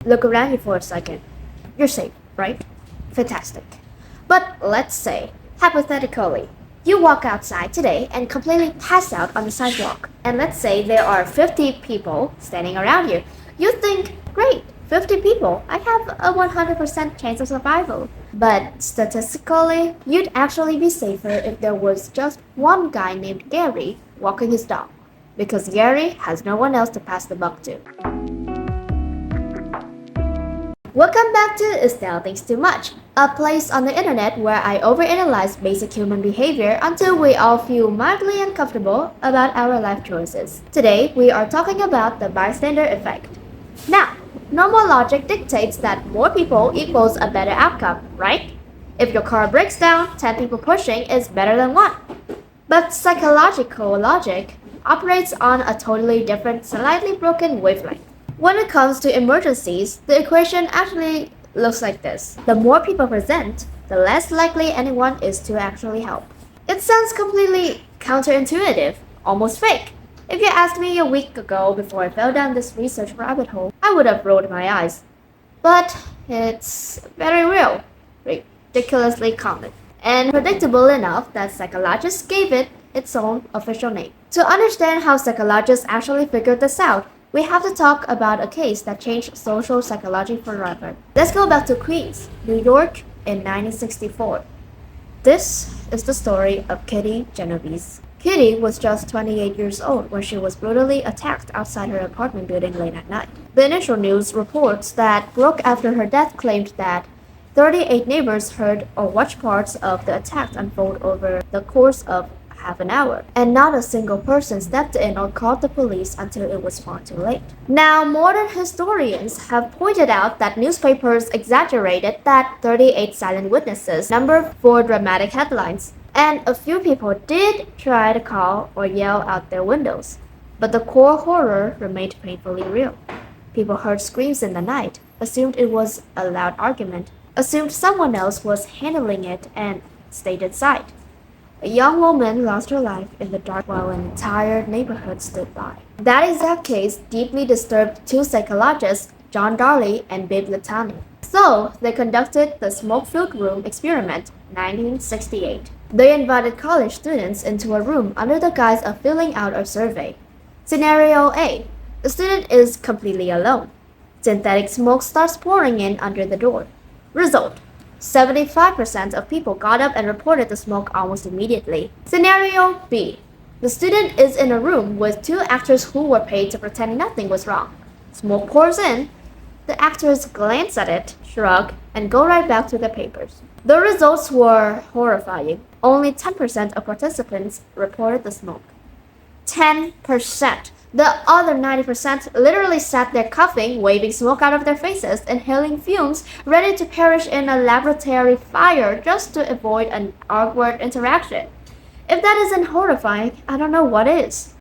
Look around you for a second. You're safe, right? Fantastic. But let's say, hypothetically, you walk outside today and completely pass out on the sidewalk. And let's say there are 50 people standing around you. You think, great, 50 people, I have a 100% chance of survival. But statistically, you'd actually be safer if there was just one guy named Gary walking his dog. Because Gary has no one else to pass the buck to. Welcome back to Is Now Thinks Too Much, a place on the internet where I overanalyze basic human behavior until we all feel mildly uncomfortable about our life choices. Today, we are talking about the bystander effect. Now, normal logic dictates that more people equals a better outcome, right? If your car breaks down, 10 people pushing is better than one. But psychological logic operates on a totally different, slightly broken wavelength. When it comes to emergencies, the equation actually looks like this. The more people present, the less likely anyone is to actually help. It sounds completely counterintuitive, almost fake. If you asked me a week ago before I fell down this research rabbit hole, I would have rolled my eyes. But it's very real, ridiculously common, and predictable enough that psychologists gave it its own official name. To understand how psychologists actually figured this out, we have to talk about a case that changed social psychology forever. Let's go back to Queens, New York in 1964. This is the story of Kitty Genovese. Kitty was just 28 years old when she was brutally attacked outside her apartment building late at night. The initial news reports that broke after her death claimed that 38 neighbors heard or watched parts of the attack unfold over the course of half an hour, and not a single person stepped in or called the police until it was far too late. Now, modern historians have pointed out that newspapers exaggerated that 38 silent witnesses number for dramatic headlines, and a few people did try to call or yell out their windows. But the core horror remained painfully real. People heard screams in the night, assumed it was a loud argument, assumed someone else was handling it, and stayed inside. A young woman lost her life in the dark while an entire neighborhood stood by. That exact case deeply disturbed two psychologists, John Darley and Bibb Litani. So, they conducted the smoke-filled room experiment, 1968. They invited college students into a room under the guise of filling out a survey. Scenario A. The student is completely alone. Synthetic smoke starts pouring in under the door. Result: 75% of people got up and reported the smoke almost immediately. Scenario B. The student is in a room with two actors who were paid to pretend nothing was wrong. Smoke pours in. The actors glance at it, shrug, and go right back to their papers. The results were horrifying. Only 10% of participants reported the smoke. 10%! The other 90% literally sat there coughing, waving smoke out of their faces, inhaling fumes, ready to perish in a laboratory fire just to avoid an awkward interaction. If that isn't horrifying, I don't know what is.